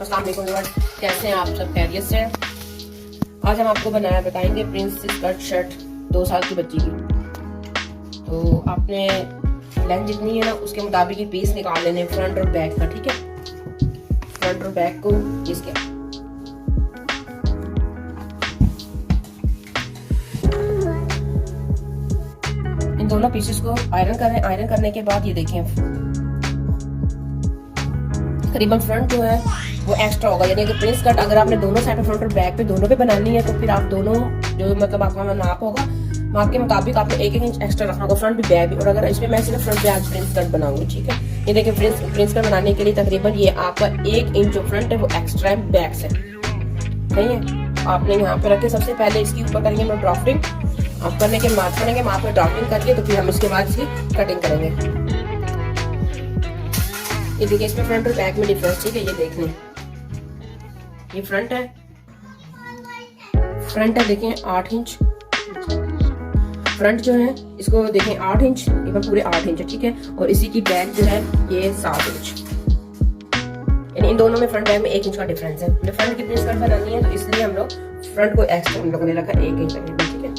अस्सलाम वालेकुम व्यूअर्स, कैसे हैं आप सब? खैरियत से हैं? आज हम आपको बताएंगे प्रिंसेस कट शर्ट 2 साल की बच्ची की। तो आपने लेंथ जितनी है ना उसके मुताबिक ही पीस निकाल लेने फ्रंट और बैक का, ठीक है। फ्रंट और बैक को इसके इन दोनों पीसेस को आयरन करें। आयरन करने के बाद ये देखें तकरीबन फ्रंट जो है वो एक्स्ट्रा होगा, यानी कि प्रिंस कट अगर आपने दोनों साइड पे फ्रंट और बैक पे दोनों पे बनानी है तो फिर आप दोनों जो मतलब आपका नाप होगा माप के मुताबिक आपको 1-1 इंच एक्स्ट्रा रखना होगा फ्रंट भी बैक भी। और अगर इसमें मैं सिर्फ फ्रंट पे आज प्रिंस कट बनाऊंगी, ठीक है। ये देखिए प्रिंस कट बनाने के लिए तकरीबन ये आपका 1 इंच जो फ्रंट है वो एक्स्ट्रा है बैक से, नहीं है। आपने यहाँ पे रखे सबसे पहले इसके ऊपर करेंगे हम ड्राफ्टिंग। आप करने के मार्क करेंगे, माप में ड्राफ्टिंग करके तो फिर हम इसके बाद इसकी कटिंग करेंगे। ये देखिए इसमें फ्रंट और बैक में डिफरेंस, ठीक है। ये देख लें, ये फ्रंट है देखें 8 इंच फ्रंट जो है, इसको देखें 8 इंच, ये पूरे 8 इंच है, ठीक है। और इसी की बैक जो है ये 7 इंच, यानी इन दोनों में फ्रंट बैक में 1 इंच का डिफरेंस है। हमें फ्रंट की प्रिंस कट बनानी है तो इसलिए हम लोग फ्रंट को एक्स्ट्रा हम लोगों ने रखा 1 इंच तकरीबन, ठीक है।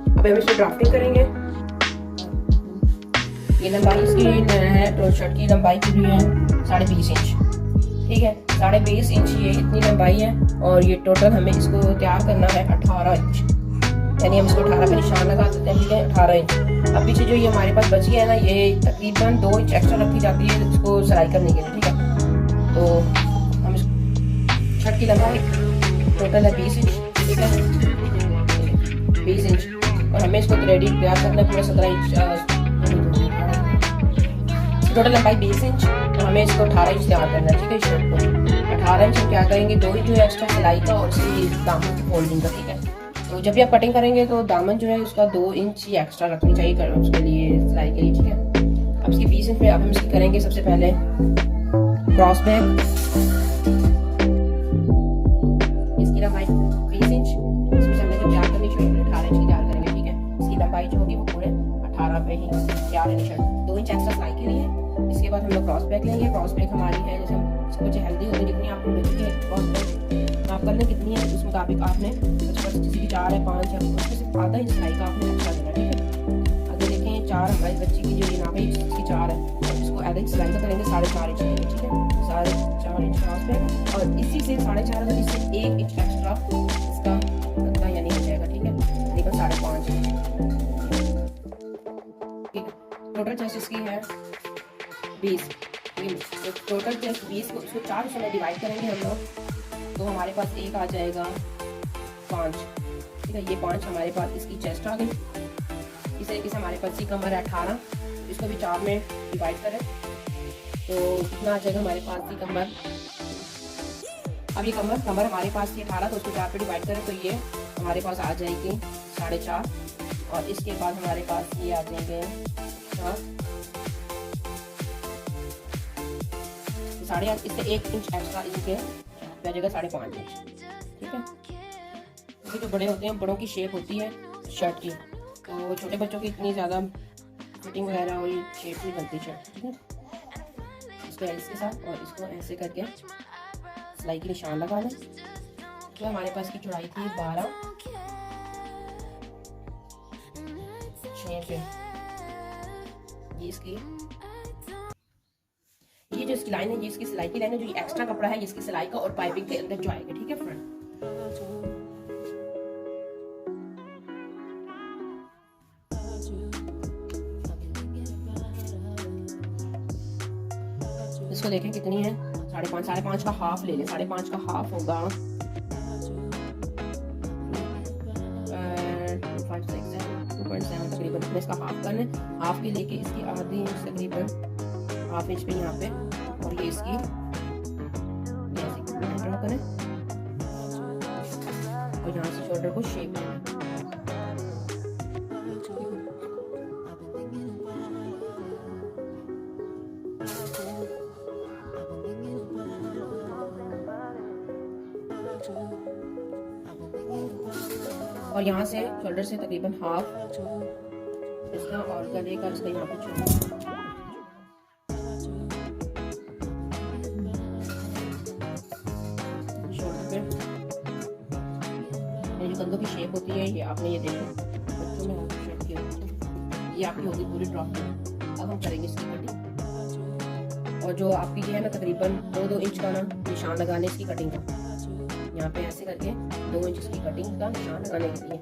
अब हम इसमें ड्राफ्टिंग करेंगे। ये लंबाई इसकी है तो शर्ट की लंबाई पूरी है 20.5 इंच, ठीक है। 20.5 इंच ये इतनी लंबाई है और ये टोटल हमें इसको तैयार करना है 18 इंच, यानी हम इसको 18 पे निशान लगा देते हैं, ठीक है। 18 इंच। अब पीछे जो ये हमारे पास बची है ना, ये तकरीबन 2 इंच एक्स्ट्रा रखी जाती है इसको सिलाई करने के लिए, ठीक है। तो हम इस शर्ट की लंबाई टोटल है 20 इंच, ठीक है, 20 इंच। और हमें इसको थ्रेडिंग तैयार करना है पूरा 17 इंच, टोटल लंबाई 20 इंच। तो हमें इसको 18 इंच तैयार करना है, ठीक है। शर्ट को 18 इंच हम क्या करेंगे, 2 इंच जो है एक्स्ट्रा सिलाई का और इसकी दामन की फोल्डिंग का, ठीक है। तो जब भी आप कटिंग करेंगे तो दामन जो है उसका 2 इंच ही एक्स्ट्रा रखनी चाहिए उसके लिए सिलाई के लिए, ठीक है। अब इसकी 20 इंच में अब हम इसकी करेंगे सबसे पहले क्रॉस बैक। इसकी लंबाई 20 इंच, इसमें हमने जो तैयार करनी चाहिए 18 इंच की तैयार करेंगे, ठीक है। इसकी लंबाई जो होगी वो पूरे 18 पे ही तैयार है शर्ट, 2 इंच एक्स्ट्रा सिलाई के लिए। इसके बाद हम लोग क्रॉस बैक लेंगे। क्रॉस बैक हमारी है जैसे कुछ हेल्दी होगी, जितनी आपको बची है क्रॉस बैक आप करने कितनी है उस मुताबिक आपने किसी की 4 है 5 है उसमें सिर्फ आधा इंच सिलाई का आपने एक्स्ट्रा देना, ठीक है। अगर देखें 4 हमारी बच्ची की जो यहाँ पे इसकी 4 है तो इसको आधा इंच सिलाई का करेंगे 4.5 इंच के, ठीक है। 4.5 इंच क्रॉस बैक और इसी से 4.5 अगर इससे 1 इंच एक्स्ट्रा इसका गद्दा यानी हो जाएगा, ठीक है। लेकिन 5.5 ठीक है। टोटल चेस्ट इसकी है 20, तो टोटल चेस्ट 20 को इसको 4 हिस्सों में डिवाइड करेंगे हम लोग, तो हमारे पास एक आ जाएगा 5, ठीक है। ये 5 हमारे पास इसकी चेस्ट आ गई। इस तरीके से हमारे पास ये कमर है 18, इसको भी 4 में डिवाइड करें तो कितना आ जाएगा हमारे पास ये कमर। अब ये कमर हमारे पास ये 18 तो उसको 4 पे डिवाइड करें तो ये हमारे पास आ जाएगी 4.5 और इसके बाद हमारे पास ये आ जाएंगे 8.5, इससे 1 इंच एक्स्ट्रा इसके आ जाएगा 5.5 इंच, ठीक है। क्योंकि जो बड़े होते हैं बड़ों की शेप होती है शर्ट की, तो छोटे बच्चों की इतनी ज़्यादा फिटिंग वगैरह और शेप नहीं बनती शर्ट, ठीक है। इसको इसके साथ और इसको ऐसे करके सिलाई के निशान लगा लें। तो हमारे पास की चौड़ाई थी 12 6 पे, ये इसकी ये जो इसकी लाइन है ये इसकी सिलाई की लाइन है, जो ये एक्स्ट्रा कपड़ा है ये इसकी सिलाई का और पाइपिंग के अंदर जो आएगा, ठीक है। फ्रंट इसको देखें कितनी है 5.5 का हाफ ले लें, 5.5 का हाफ होगा 2.7 तकरीबन। इसका हाफ करना है, हाफ के लेके इसकी आधी इंच तकरीबन हाफ इंच पे यहाँ पे और ये इसकी ड्रॉ करें और यहाँ से शोल्डर को शेप देना। और यहाँ से शोल्डर से तकरीबन हाफ इसका और गले का इसका यहाँ पे छोड़ कंधों की शेप होती है ये आपने ये देखो बच्चों में शर्ट की होती है, ये आपकी होगी पूरी ड्रॉपिंग। अब हम करेंगे इसकी कटिंग, और जो आपकी ये है ना तकरीबन 2-2 इंच का ना निशान लगाने इसकी कटिंग का, यहाँ पे ऐसे करके 2 इंच की कटिंग का निशान लगाने के लिए।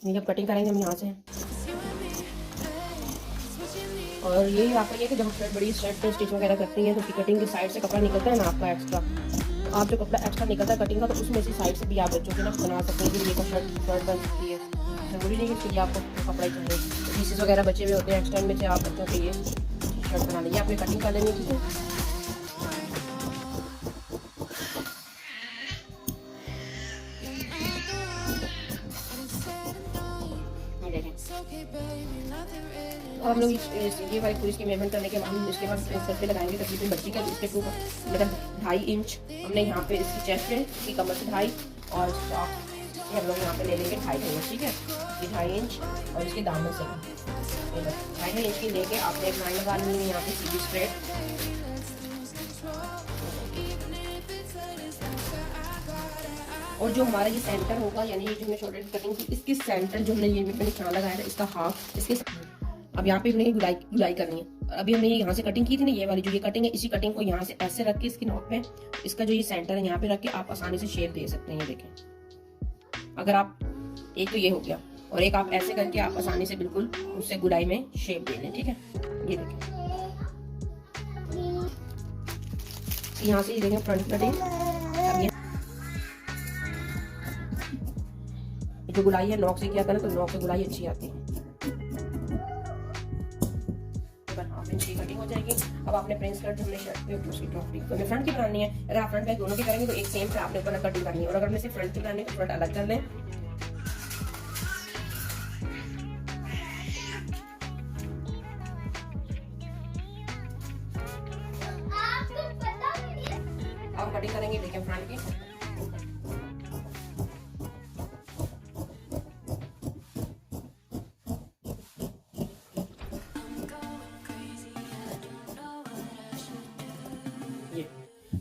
जब कटिंग करेंगे हम यहाँ से, और यही आपका ये कि जब शर्ट बड़ी शर्ट पे स्टिच वगैरह करती हैं तो उसकी कटिंग की साइड से कपड़ा निकलता है ना आपका एक्स्ट्रा, तो आप जो कपड़ा एक्स्ट्रा निकलता है कटिंग का, तो उसमें से साइड से भी आप बच्चों के ना बना सकते हैं कि ये शर्ट बन सकती है। जरूरी नहीं है कि आपको कपड़ा ही चाहिए, पीसेस वगैरह बचे हुए होते हैं एक्स्ट्रा में से आप बच्चों के ये शर्ट बना लीजिए। आपने कटिंग कर लेनी है। और हम लोग ये वाली पूरी इसकी मेजरमेंट करने के बाद हम इसके बाद सर पे लगाएंगे तकरीबन बच्ची का इसके ऊपर मतलब 2.5 इंच हमने यहाँ पे इसकी चेस्ट पे, इसकी कमर से 2.5, और हम लोग यहाँ पे ले लेंगे 2.5 इंच, ठीक है, ये 2.5 इंच, और इसके दामन से 2.5 इंच की लेके आपने एक लाइन लगा लेनी है यहाँ पे सीधी स्ट्रेट। और जो हमारा ये सेंटर होगा, यानी ये जो हमने शोल्डर की कटिंग की, इसके सेंटर जो हमने ये निशान लगाया था इसका हाफ इसके, अब यहाँ पे हमने गुलाई करनी है। अभी हमने यहाँ से कटिंग की थी ना, ये वाली जो ये कटिंग है, इसी कटिंग को यहाँ से ऐसे रख के इसकी नोक पे इसका जो ये सेंटर है यहाँ पे रख के आप आसानी से शेप दे सकते हैं। ये देखें, अगर आप एक तो ये हो गया, और एक आप ऐसे करके आप आसानी से बिल्कुल उससे गुलाई में शेप दे लें, ठीक है। ये देखें, यहाँ से ये देखें फ्रंट कटिंग, जो गुलाई है नोक से किया था ना, तो नोक से गुलाई अच्छी आती है। कटिंग हो जाएगी। अब आपने प्रिंस कट हमने शर्ट पे उसकी ड्रॉपिंग तो फ्रंट की बनानी है। अगर आप फ्रंट बैक दोनों की करेंगे तो एक सेम पे आपने ऊपर कटिंग करनी है, और अगर मैं सिर्फ फ्रंट की बनानी है तो फ्रंट अलग कर लें। अब कटिंग करेंगे, देखिए फ्रंट की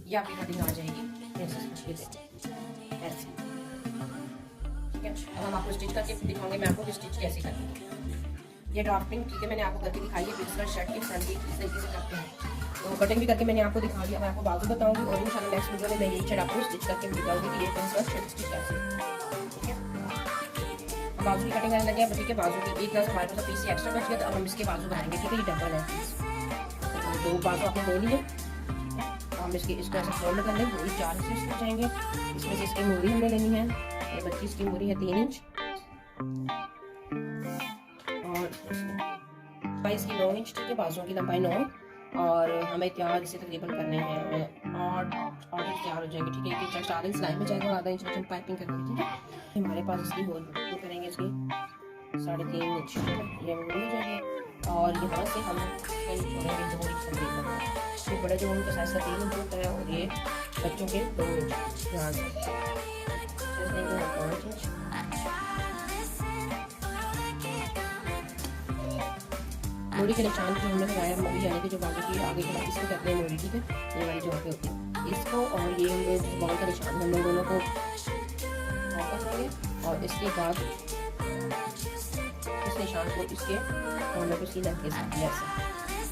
ये आपकी कटिंग आ जाएगी ऐसे, ठीक है। अब हम आपको स्टिच करके दिखाऊंगे, मैं आपको स्टिच कैसे करनी है। ये ड्राफ्टिंग ठीक है मैंने आपको करके दिखाई है, बिल्कुल शर्ट के फ्रंट की इस तरीके से करते हैं, तो कटिंग भी करके मैंने आपको दिखा दिया। मैं आपको बाजू बताऊंगी, और इंशाल्लाह नेक्स्ट वीडियो में मैं यही शर्ट आपको स्टिच करके दिखाऊंगी कि ये कौन सा शर्ट स्टिच कैसे, ठीक है। बाजू की कटिंग करने लगे, ठीक है। बाजू की एक हमारे पास पीस एक्स्ट्रा बच गया, तो अब हम इसके बाजू बनाएंगे, ठीक है। ये डबल है, तो बाजू आपने ले लिए, हम इसकी इसको ऐसे फोल्ड कर लें, पूरी 4 इंच हो जाएंगे। इसमें से इसकी मूरी हमने लेनी है, ये 25 की मूरी है 3 इंच, और इसकी 9 इंच, ठीक है। बाजुओं की लंबाई 9, और हमें तैयार इसे तकरीबन करने हैं 8 इंच तैयार हो जाएंगे, ठीक है। एक इंच 4 इंच सिलाई में जाएगा, और आधा इंच हम पाइपिंग करेंगे, ठीक है। हमारे पास इसकी होल करेंगे इसकी 3.5 इंच, ये मूरी हो जाएगी, और यहाँ से हम ये बड़ा जो उनका साइज का 3 इंच होता है, और ये बच्चों के 2 इंच यहाँ से 5 इंच। मूरी के निशान जो हमने लगाया, मूरी यानी कि जो बाजू की आगे की इसको कहते हैं मूरी, ठीक है। ये वाली जो होती है इसको, और ये हमने बाल का निशान हम लोग दोनों को करेंगे, और इसके बाद इस निशान को इसके कॉर्नर पे इसकी लग के साथ ऐसे।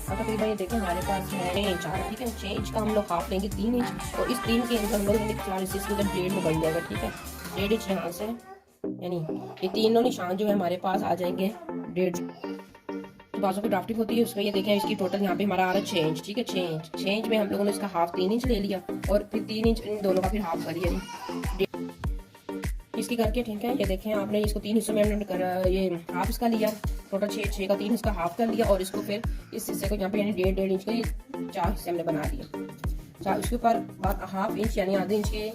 अब तकरीबन ये देखें हमारे पास है 6 इंच, ठीक है। 6 इंच का हम लोग हाफ लेंगे 3 इंच, और इस 3 के अंदर हम लोग 4 इंच इसके अंदर 1.5 में बन जाएगा, ठीक है। 1.5 इंच यहाँ से, यानी ये तीनों निशान जो है हमारे पास आ जाएंगे 1.5। बाजू की ड्राफ्टिंग होती है उसमें ये देखें इसकी टोटल यहाँ पे हमारा आ रहा है 6 इंच, ठीक है। 6 इंच में हम लोगों ने इसका हाफ 3 इंच ले लिया, और फिर 3 इंच इन दोनों का फिर हाफ करिए इसकी करके, ठीक है। ये देखें आपने इसको 3 हिस्सों में हमने ये हाफ इसका लिया, टोटल 6 का 3 इसका हाफ कर लिया, और इसको फिर इस हिस्से को यहाँ पे यानी 1.5 इंच का ये 4 हिस्से हमने बना लिया। उसके ऊपर हाफ इंच यानी आधे इंच के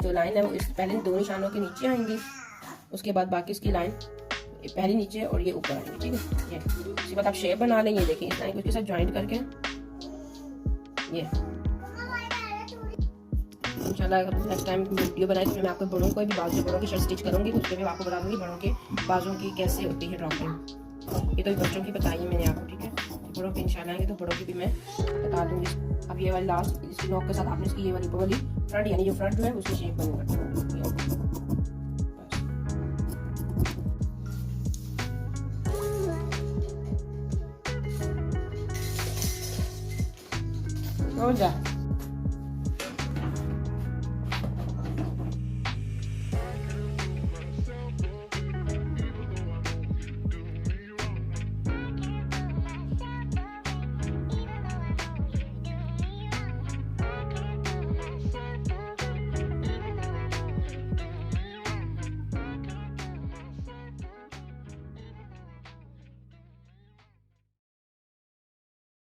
जो लाइन है वो इस पहले 2 निशानों के नीचे आएंगी, उसके बाद बाकी इसकी लाइन पहले नीचे और ये ऊपर आएंगे, ठीक है। ये उसके बाद आप शेप बना लें, ये देखें इस लाइन को इसके साथ ज्वाइंट करके ये इंशाल्लाह अगर नेक्स्ट टाइम वीडियो बनाए तो मैं आपको बड़ों कोई भी बाजू बड़ों की शर्ट स्टिच करूँगी तो उस पर भी आपको बता दूँगी बड़ों के बाजों की कैसे होती है ड्रॉपिंग। ये तो बच्चों की बताई है मैंने आपको, ठीक है। बड़ों की इंशाल्लाह आएंगे तो बड़ों की भी मैं बता दूँगी। अब ये वाली लास्ट इसकी नॉक के साथ आपने इसकी ये वाली वाली फ्रंट यानी जो फ्रंट जो है उसकी शेप बनी करनी हो जा।